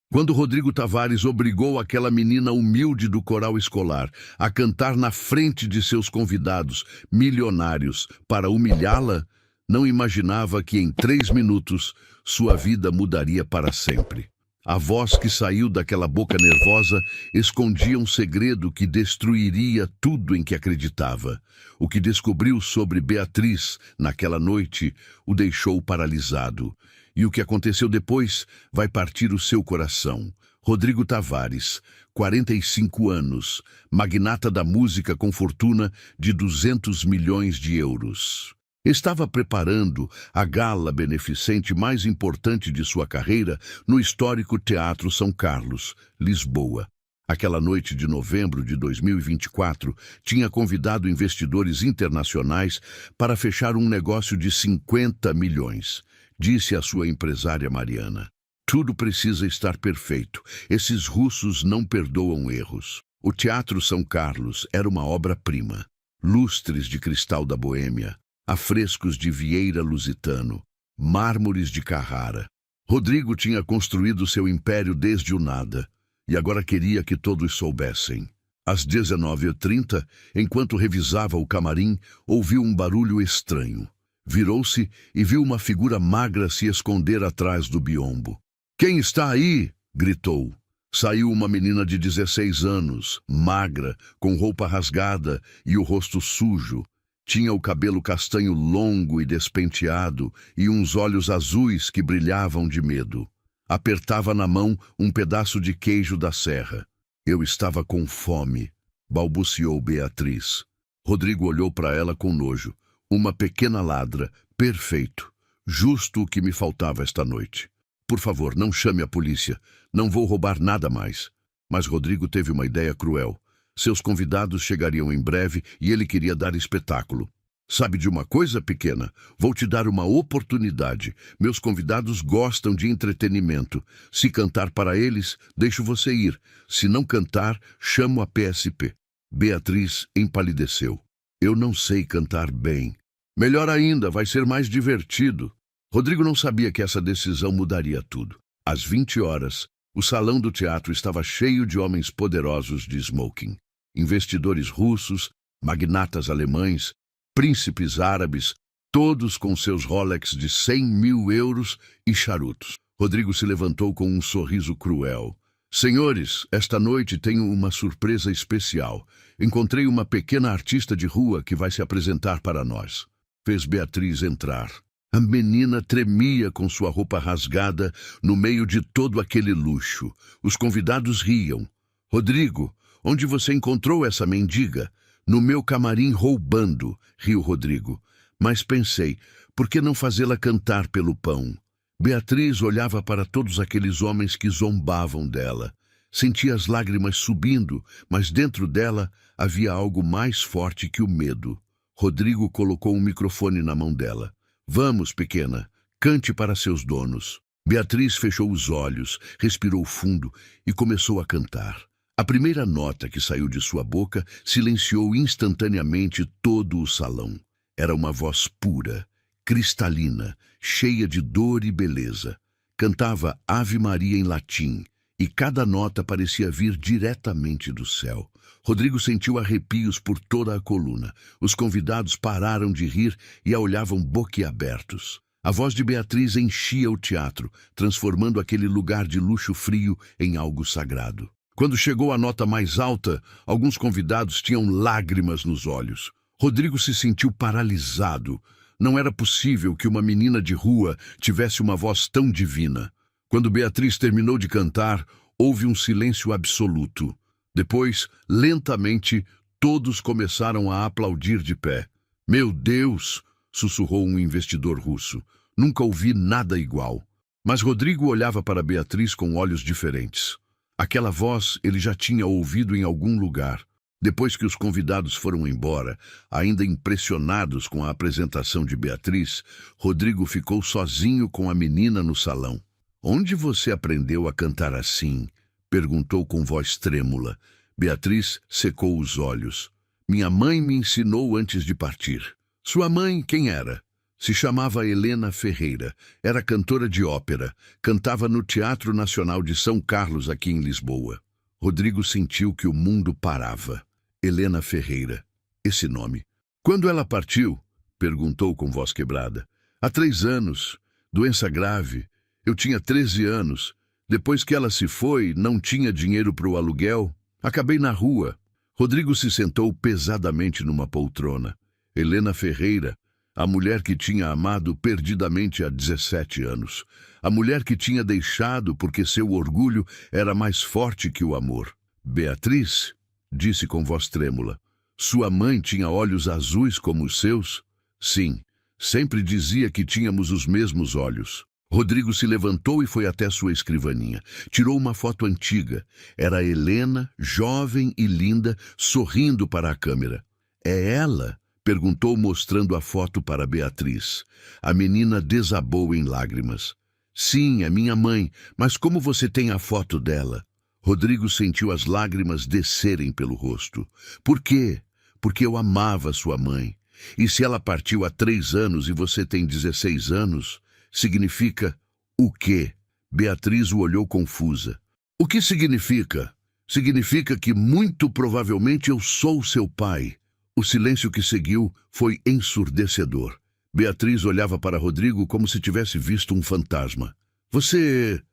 Quando Rodrigo Tavares obrigou aquela menina humilde do coral escolar a cantar na frente de seus convidados milionários para humilhá-la, não imaginava que em 3 minutos sua vida mudaria para sempre. A voz que saiu daquela boca nervosa escondia um segredo que destruiria tudo em que acreditava. O que descobriu sobre Beatriz naquela noite o deixou paralisado. E o que aconteceu depois vai partir o seu coração. Rodrigo Tavares, 45 anos, magnata da música com fortuna de 200 milhões de euros. Estava preparando a gala beneficente mais importante de sua carreira no histórico Teatro São Carlos, Lisboa. Aquela noite de novembro de 2024 tinha convidado investidores internacionais para fechar um negócio de 50 milhões. Disse a sua empresária Mariana: tudo precisa estar perfeito. Esses russos não perdoam erros. O Teatro São Carlos era uma obra-prima. Lustres de cristal da Boêmia, afrescos de Vieira Lusitano, mármores de Carrara. Rodrigo tinha construído seu império desde o nada, e agora queria que todos soubessem. Às 19h30, enquanto revisava o camarim, ouviu um barulho estranho. Virou-se e viu uma figura magra se esconder atrás do biombo. "Quem está aí?" gritou. Saiu uma menina de 16 anos, magra, com roupa rasgada e o rosto sujo. Tinha o cabelo castanho longo e despenteado e uns olhos azuis que brilhavam de medo. Apertava na mão um pedaço de queijo da serra. "Eu estava com fome", balbuciou Beatriz. Rodrigo olhou para ela com nojo. Uma pequena ladra, perfeito, justo o que me faltava esta noite. "Por favor, não chame a polícia, não vou roubar nada mais." Mas Rodrigo teve uma ideia cruel. Seus convidados chegariam em breve e ele queria dar espetáculo. "Sabe de uma coisa, pequena? Vou te dar uma oportunidade. Meus convidados gostam de entretenimento. Se cantar para eles, deixo você ir. Se não cantar, chamo a PSP. Beatriz empalideceu. "Eu não sei cantar bem." "Melhor ainda, vai ser mais divertido." Rodrigo não sabia que essa decisão mudaria tudo. Às 20 horas, o salão do teatro estava cheio de homens poderosos de smoking. Investidores russos, magnatas alemães, príncipes árabes, todos com seus Rolex de 100 mil euros e charutos. Rodrigo se levantou com um sorriso cruel. "Senhores, esta noite tenho uma surpresa especial. Encontrei uma pequena artista de rua que vai se apresentar para nós." Fez Beatriz entrar. A menina tremia com sua roupa rasgada no meio de todo aquele luxo. Os convidados riam. "Rodrigo, onde você encontrou essa mendiga?" "No meu camarim roubando", riu Rodrigo. Mas pensei, por que não fazê-la cantar pelo pão? Beatriz olhava para todos aqueles homens que zombavam dela. Sentia as lágrimas subindo, mas dentro dela havia algo mais forte que o medo. Rodrigo colocou um microfone na mão dela. "Vamos, pequena, cante para seus donos." Beatriz fechou os olhos, respirou fundo e começou a cantar. A primeira nota que saiu de sua boca silenciou instantaneamente todo o salão. Era uma voz pura, cristalina, cheia de dor e beleza. Cantava Ave Maria em latim, e cada nota parecia vir diretamente do céu. Rodrigo sentiu arrepios por toda a coluna. Os convidados pararam de rir e a olhavam boquiabertos. A voz de Beatriz enchia o teatro, transformando aquele lugar de luxo frio em algo sagrado. Quando chegou a nota mais alta, alguns convidados tinham lágrimas nos olhos. Rodrigo se sentiu paralisado. Não era possível que uma menina de rua tivesse uma voz tão divina. Quando Beatriz terminou de cantar, houve um silêncio absoluto. Depois, lentamente, todos começaram a aplaudir de pé. "Meu Deus!" sussurrou um investidor russo. "Nunca ouvi nada igual." Mas Rodrigo olhava para Beatriz com olhos diferentes. Aquela voz ele já tinha ouvido em algum lugar. Depois que os convidados foram embora, ainda impressionados com a apresentação de Beatriz, Rodrigo ficou sozinho com a menina no salão. "Onde você aprendeu a cantar assim?" perguntou com voz trêmula. Beatriz secou os olhos. "Minha mãe me ensinou antes de partir." "Sua mãe quem era?" Se chamava Helena Ferreira, era cantora de ópera, cantava no Teatro Nacional de São Carlos, aqui em Lisboa. Rodrigo sentiu que o mundo parava. Helena Ferreira, esse nome. Quando ela partiu? Perguntou com voz quebrada. Há 3 anos, doença grave. Eu tinha 13 anos. Depois que ela se foi, não tinha dinheiro para o aluguel. Acabei na rua. Rodrigo se sentou pesadamente numa poltrona. Helena Ferreira, a mulher que tinha amado perdidamente há 17 anos. A mulher que tinha deixado porque seu orgulho era mais forte que o amor. Beatriz, disse com voz trêmula. Sua mãe tinha olhos azuis como os seus? Sim, sempre dizia que tínhamos os mesmos olhos. Rodrigo se levantou e foi até sua escrivaninha. Tirou uma foto antiga. Era Helena, jovem e linda, sorrindo para a câmera. É ela? Perguntou, mostrando a foto para Beatriz. A menina desabou em lágrimas. Sim, é minha mãe, mas como você tem a foto dela? Rodrigo sentiu as lágrimas descerem pelo rosto. Por quê? Porque eu amava sua mãe. E se ela partiu há 3 anos e você tem 16 anos, significa o quê? Beatriz o olhou confusa. O que significa? Significa que muito provavelmente eu sou seu pai. O silêncio que seguiu foi ensurdecedor. Beatriz olhava para Rodrigo como se tivesse visto um fantasma. Você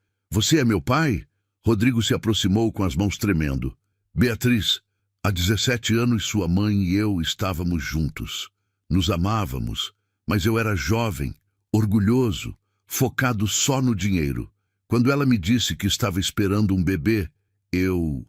é meu pai? Rodrigo se aproximou com as mãos tremendo. Beatriz, há 17 anos sua mãe e eu estávamos juntos. Nos amávamos, mas eu era jovem, orgulhoso, focado só no dinheiro. Quando ela me disse que estava esperando um bebê, eu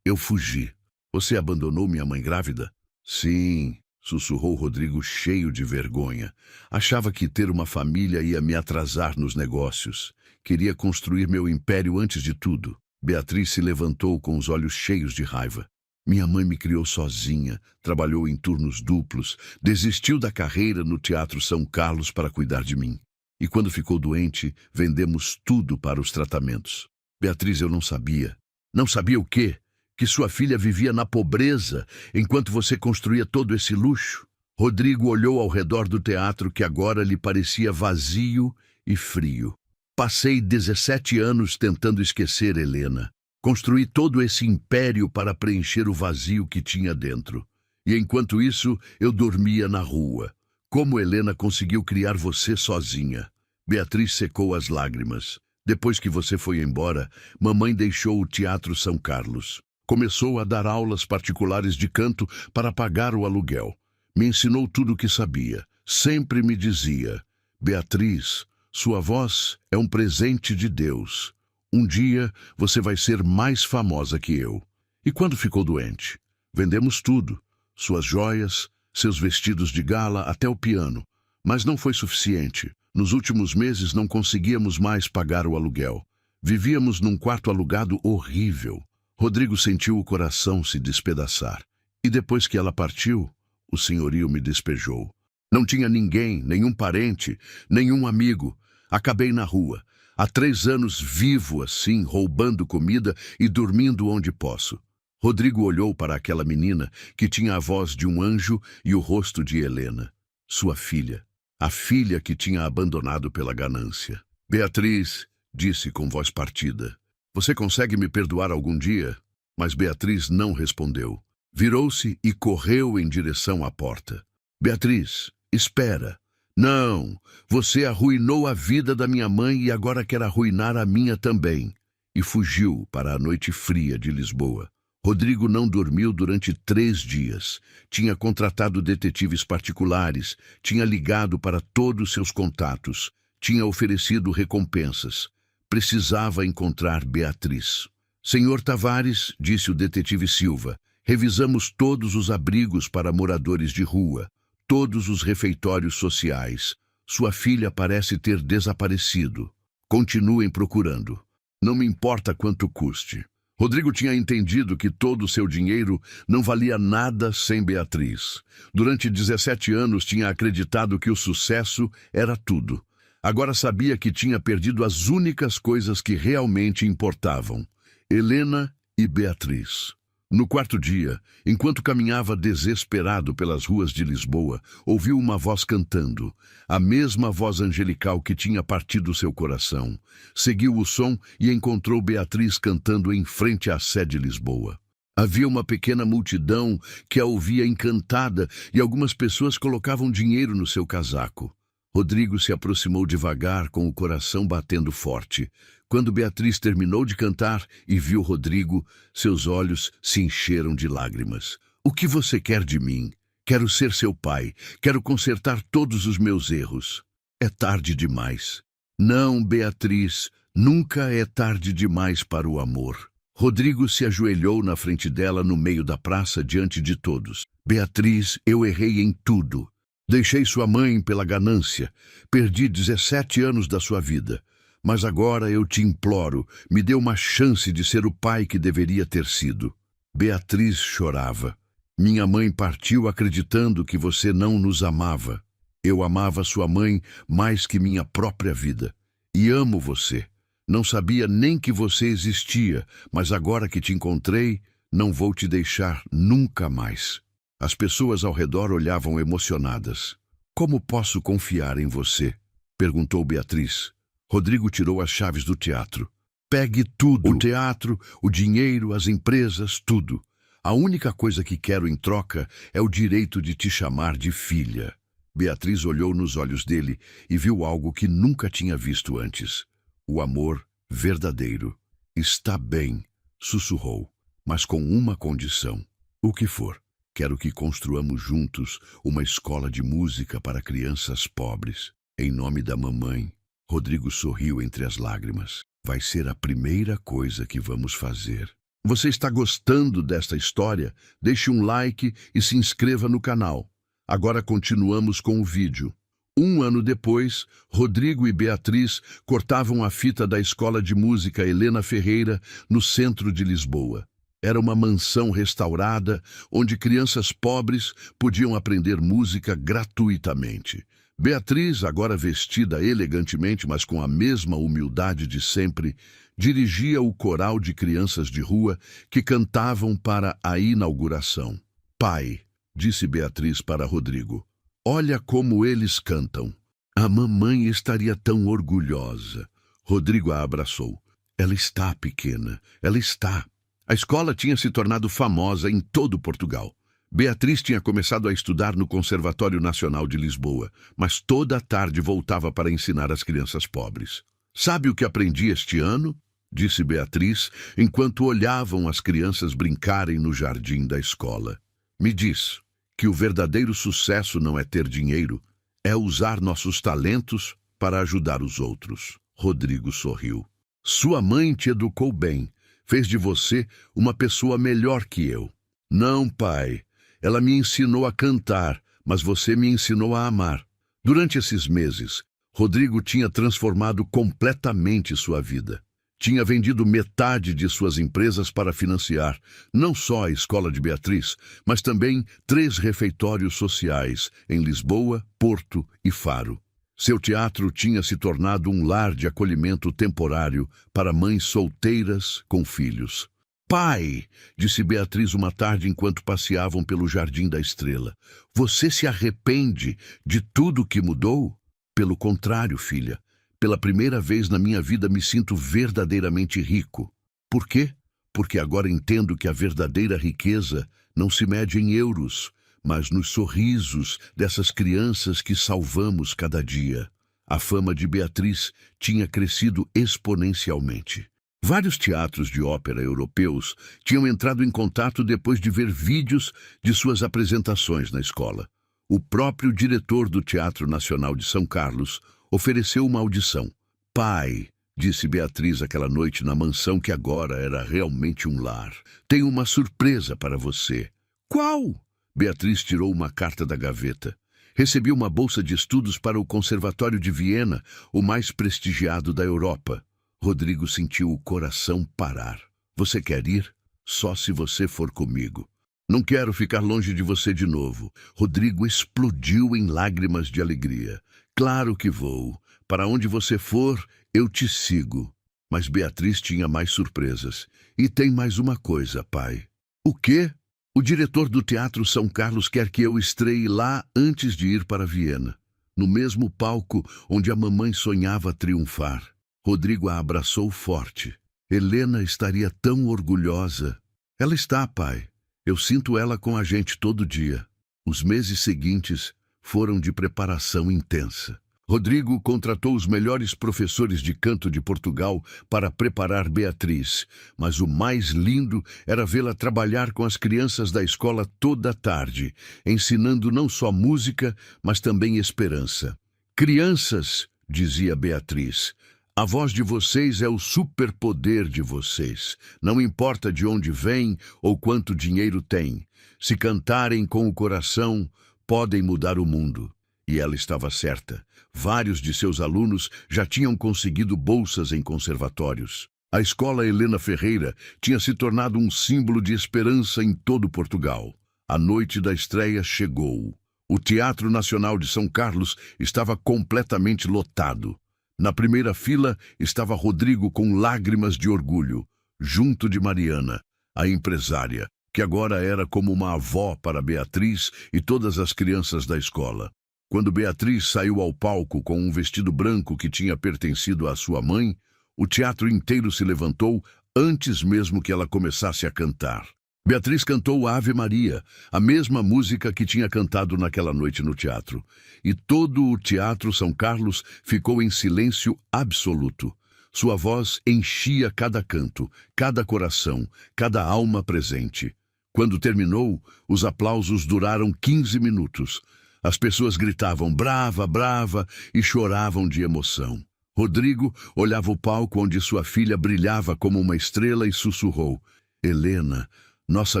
fugi. Você abandonou minha mãe grávida? Sim, sussurrou Rodrigo cheio de vergonha. Achava que ter uma família ia me atrasar nos negócios. Queria construir meu império antes de tudo. Beatriz se levantou com os olhos cheios de raiva. Minha mãe me criou sozinha, trabalhou em turnos duplos, desistiu da carreira no Teatro São Carlos para cuidar de mim. E quando ficou doente, vendemos tudo para os tratamentos. Beatriz, eu não sabia. Não sabia o quê? Que sua filha vivia na pobreza, enquanto você construía todo esse luxo. Rodrigo olhou ao redor do teatro que agora lhe parecia vazio e frio. Passei 17 anos tentando esquecer Helena. Construí todo esse império para preencher o vazio que tinha dentro. E enquanto isso, eu dormia na rua. Como Helena conseguiu criar você sozinha? Beatriz secou as lágrimas. Depois que você foi embora, mamãe deixou o Teatro São Carlos. Começou a dar aulas particulares de canto para pagar o aluguel. Me ensinou tudo o que sabia. Sempre me dizia, Beatriz, sua voz é um presente de Deus. Um dia você vai ser mais famosa que eu. E quando ficou doente? Vendemos tudo. Suas joias, seus vestidos de gala, até o piano. Mas não foi suficiente. Nos últimos meses não conseguíamos mais pagar o aluguel. Vivíamos num quarto alugado horrível. Rodrigo sentiu o coração se despedaçar. E depois que ela partiu, o senhorio me despejou. Não tinha ninguém, nenhum parente, nenhum amigo. Acabei na rua. Há 3 anos vivo assim, roubando comida e dormindo onde posso. Rodrigo olhou para aquela menina que tinha a voz de um anjo e o rosto de Helena. Sua filha. A filha que tinha abandonado pela ganância. Beatriz, disse com voz partida. Você consegue me perdoar algum dia? Mas Beatriz não respondeu. Virou-se e correu em direção à porta. Beatriz, espera. Não, você arruinou a vida da minha mãe e agora quer arruinar a minha também. E fugiu para a noite fria de Lisboa. Rodrigo não dormiu durante 3 dias. Tinha contratado detetives particulares, tinha ligado para todos seus contatos, tinha oferecido recompensas. Precisava encontrar Beatriz. Senhor Tavares, disse o detetive Silva, revisamos todos os abrigos para moradores de rua, todos os refeitórios sociais. Sua filha parece ter desaparecido. Continuem procurando. Não me importa quanto custe. Rodrigo tinha entendido que todo o seu dinheiro não valia nada sem Beatriz. Durante 17 anos tinha acreditado que o sucesso era tudo. Agora sabia que tinha perdido as únicas coisas que realmente importavam. Helena e Beatriz. No quarto dia, enquanto caminhava desesperado pelas ruas de Lisboa, ouviu uma voz cantando, a mesma voz angelical que tinha partido seu coração. Seguiu o som e encontrou Beatriz cantando em frente à Sé de Lisboa. Havia uma pequena multidão que a ouvia encantada e algumas pessoas colocavam dinheiro no seu casaco. Rodrigo se aproximou devagar, com o coração batendo forte. Quando Beatriz terminou de cantar e viu Rodrigo, seus olhos se encheram de lágrimas. "O que você quer de mim? Quero ser seu pai. Quero consertar todos os meus erros." "É tarde demais." "Não, Beatriz, nunca é tarde demais para o amor." Rodrigo se ajoelhou na frente dela no meio da praça diante de todos. "Beatriz, eu errei em tudo. Deixei sua mãe pela ganância. Perdi 17 anos da sua vida. Mas agora eu te imploro, me dê uma chance de ser o pai que deveria ter sido." Beatriz chorava. "Minha mãe partiu acreditando que você não nos amava. Eu amava sua mãe mais que minha própria vida. E amo você. Não sabia nem que você existia, mas agora que te encontrei, não vou te deixar nunca mais." As pessoas ao redor olhavam emocionadas. "Como posso confiar em você?" perguntou Beatriz. Rodrigo tirou as chaves do teatro. "Pegue tudo. O teatro, o dinheiro, as empresas, tudo. A única coisa que quero em troca é o direito de te chamar de filha." Beatriz olhou nos olhos dele e viu algo que nunca tinha visto antes. O amor verdadeiro. "Está bem", sussurrou, "mas com uma condição." "O que for?" "Quero que construamos juntos uma escola de música para crianças pobres. Em nome da mamãe." Rodrigo sorriu entre as lágrimas. "Vai ser a primeira coisa que vamos fazer." Você está gostando desta história? Deixe um like e se inscreva no canal. Agora continuamos com o vídeo. 1 ano depois, Rodrigo e Beatriz cortavam a fita da escola de música Helena Ferreira, no centro de Lisboa. Era uma mansão restaurada, onde crianças pobres podiam aprender música gratuitamente. Beatriz, agora vestida elegantemente, mas com a mesma humildade de sempre, dirigia o coral de crianças de rua que cantavam para a inauguração. "Pai", disse Beatriz para Rodrigo, "olha como eles cantam. A mamãe estaria tão orgulhosa." Rodrigo a abraçou. "Ela está, pequena, ela está." A escola tinha se tornado famosa em todo Portugal. Beatriz tinha começado a estudar no Conservatório Nacional de Lisboa, mas toda a tarde voltava para ensinar as crianças pobres. "Sabe o que aprendi este ano?" disse Beatriz, enquanto olhavam as crianças brincarem no jardim da escola. "Me diz que o verdadeiro sucesso não é ter dinheiro, é usar nossos talentos para ajudar os outros." Rodrigo sorriu. "Sua mãe te educou bem, fez de você uma pessoa melhor que eu." "Não, pai. Ela me ensinou a cantar, mas você me ensinou a amar." Durante esses meses, Rodrigo tinha transformado completamente sua vida. Tinha vendido metade de suas empresas para financiar não só a escola de Beatriz, mas também 3 refeitórios sociais em Lisboa, Porto e Faro. Seu teatro tinha se tornado um lar de acolhimento temporário para mães solteiras com filhos. "Pai", disse Beatriz uma tarde enquanto passeavam pelo Jardim da Estrela, "você se arrepende de tudo que mudou?" "Pelo contrário, filha. Pela primeira vez na minha vida me sinto verdadeiramente rico." "Por quê?" "Porque agora entendo que a verdadeira riqueza não se mede em euros, mas nos sorrisos dessas crianças que salvamos cada dia." A fama de Beatriz tinha crescido exponencialmente. Vários teatros de ópera europeus tinham entrado em contato depois de ver vídeos de suas apresentações na escola. O próprio diretor do Teatro Nacional de São Carlos ofereceu uma audição. "Pai", disse Beatriz aquela noite na mansão que agora era realmente um lar, "tenho uma surpresa para você." "Qual?" Beatriz tirou uma carta da gaveta. "Recebi uma bolsa de estudos para o Conservatório de Viena, o mais prestigiado da Europa." Rodrigo sentiu o coração parar. "Você quer ir? Só se você for comigo." "Não quero ficar longe de você de novo." Rodrigo explodiu em lágrimas de alegria. "Claro que vou. Para onde você for, eu te sigo." Mas Beatriz tinha mais surpresas. "E tem mais uma coisa, pai." O quê? O diretor do Teatro São Carlos quer que eu estreie lá antes de ir para Viena, no mesmo palco onde a mamãe sonhava triunfar. Rodrigo a abraçou forte. Helena estaria tão orgulhosa. Ela está, pai. Eu sinto ela com a gente todo dia. Os meses seguintes foram de preparação intensa. Rodrigo contratou os melhores professores de canto de Portugal para preparar Beatriz, mas o mais lindo era vê-la trabalhar com as crianças da escola toda a tarde, ensinando não só música, mas também esperança. Crianças, dizia Beatriz, a voz de vocês é o superpoder de vocês. Não importa de onde vêm ou quanto dinheiro têm. Se cantarem com o coração, podem mudar o mundo. E ela estava certa. Vários de seus alunos já tinham conseguido bolsas em conservatórios. A escola Helena Ferreira tinha se tornado um símbolo de esperança em todo Portugal. A noite da estreia chegou. O Teatro Nacional de São Carlos estava completamente lotado. Na primeira fila estava Rodrigo com lágrimas de orgulho, junto de Mariana, a empresária, que agora era como uma avó para Beatriz e todas as crianças da escola. Quando Beatriz saiu ao palco com um vestido branco que tinha pertencido à sua mãe, o teatro inteiro se levantou antes mesmo que ela começasse a cantar. Beatriz cantou Ave Maria, a mesma música que tinha cantado naquela noite no teatro. E todo o Teatro São Carlos ficou em silêncio absoluto. Sua voz enchia cada canto, cada coração, cada alma presente. Quando terminou, os aplausos duraram 15 minutos. As pessoas gritavam brava, brava e choravam de emoção. Rodrigo olhava o palco onde sua filha brilhava como uma estrela e sussurrou: Helena, nossa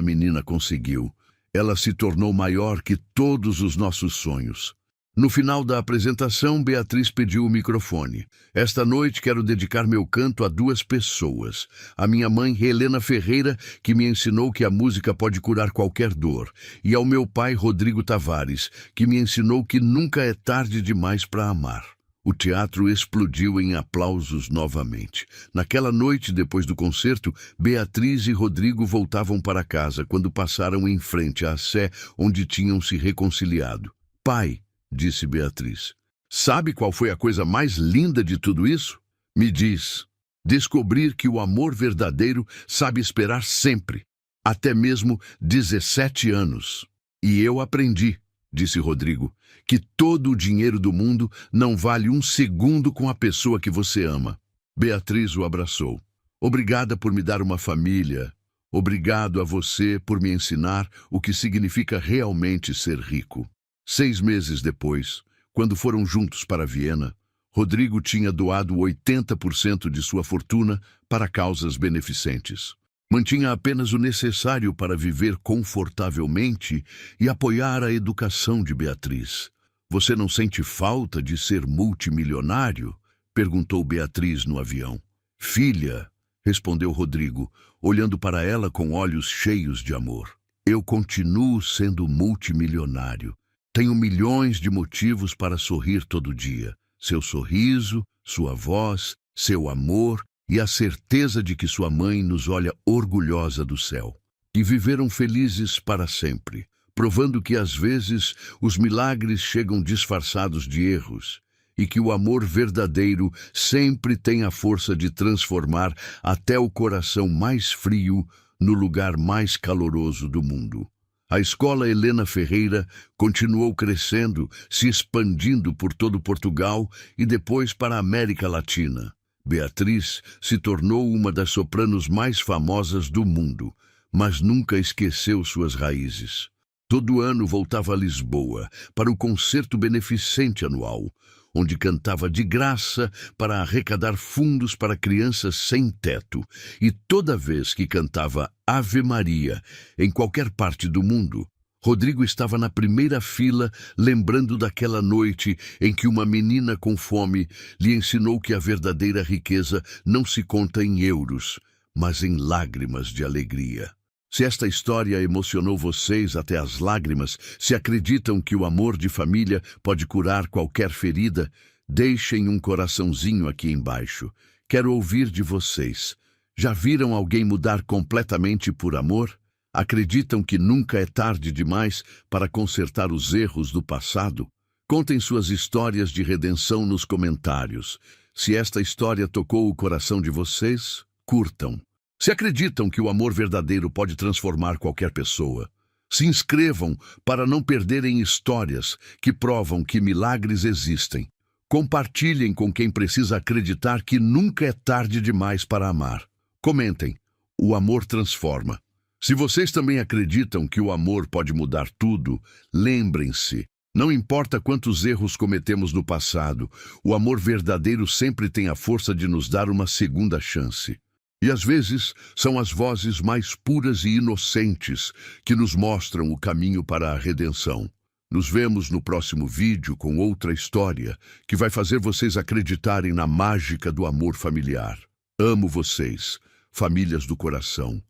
menina conseguiu. Ela se tornou maior que todos os nossos sonhos. No final da apresentação, Beatriz pediu o microfone. Esta noite quero dedicar meu canto a 2 pessoas. A minha mãe, Helena Ferreira, que me ensinou que a música pode curar qualquer dor. E ao meu pai, Rodrigo Tavares, que me ensinou que nunca é tarde demais para amar. O teatro explodiu em aplausos novamente. Naquela noite, depois do concerto, Beatriz e Rodrigo voltavam para casa quando passaram em frente à sé onde tinham se reconciliado. Pai, disse Beatriz, sabe qual foi a coisa mais linda de tudo isso? Me diz. Descobrir que o amor verdadeiro sabe esperar sempre, até mesmo 17 anos. E eu aprendi, disse Rodrigo, que todo o dinheiro do mundo não vale um segundo com a pessoa que você ama. Beatriz o abraçou. Obrigada por me dar uma família. Obrigado a você por me ensinar o que significa realmente ser rico. 6 meses depois, quando foram juntos para Viena, Rodrigo tinha doado 80% de sua fortuna para causas beneficentes. Mantinha apenas o necessário para viver confortavelmente e apoiar a educação de Beatriz. Você não sente falta de ser multimilionário? Perguntou Beatriz no avião. Filha, respondeu Rodrigo, olhando para ela com olhos cheios de amor. Eu continuo sendo multimilionário. Tenho milhões de motivos para sorrir todo dia. Seu sorriso, sua voz, seu amor e a certeza de que sua mãe nos olha orgulhosa do céu. E viveram felizes para sempre, provando que às vezes os milagres chegam disfarçados de erros e que o amor verdadeiro sempre tem a força de transformar até o coração mais frio no lugar mais caloroso do mundo. A escola Helena Ferreira continuou crescendo, se expandindo por todo Portugal e depois para a América Latina. Beatriz se tornou uma das sopranos mais famosas do mundo, mas nunca esqueceu suas raízes. Todo ano voltava a Lisboa para o concerto beneficente anual, onde cantava de graça para arrecadar fundos para crianças sem teto. E toda vez que cantava Ave Maria em qualquer parte do mundo, Rodrigo estava na primeira fila, lembrando daquela noite em que uma menina com fome lhe ensinou que a verdadeira riqueza não se conta em euros, mas em lágrimas de alegria. Se esta história emocionou vocês até as lágrimas, se acreditam que o amor de família pode curar qualquer ferida, deixem um coraçãozinho aqui embaixo. Quero ouvir de vocês. Já viram alguém mudar completamente por amor? Acreditam que nunca é tarde demais para consertar os erros do passado? Contem suas histórias de redenção nos comentários. Se esta história tocou o coração de vocês, curtam. Se acreditam que o amor verdadeiro pode transformar qualquer pessoa, se inscrevam para não perderem histórias que provam que milagres existem. Compartilhem com quem precisa acreditar que nunca é tarde demais para amar. Comentem. O amor transforma. Se vocês também acreditam que o amor pode mudar tudo, lembrem-se. Não importa quantos erros cometemos no passado, o amor verdadeiro sempre tem a força de nos dar uma segunda chance. E às vezes são as vozes mais puras e inocentes que nos mostram o caminho para a redenção. Nos vemos no próximo vídeo com outra história que vai fazer vocês acreditarem na mágica do amor familiar. Amo vocês, famílias do coração.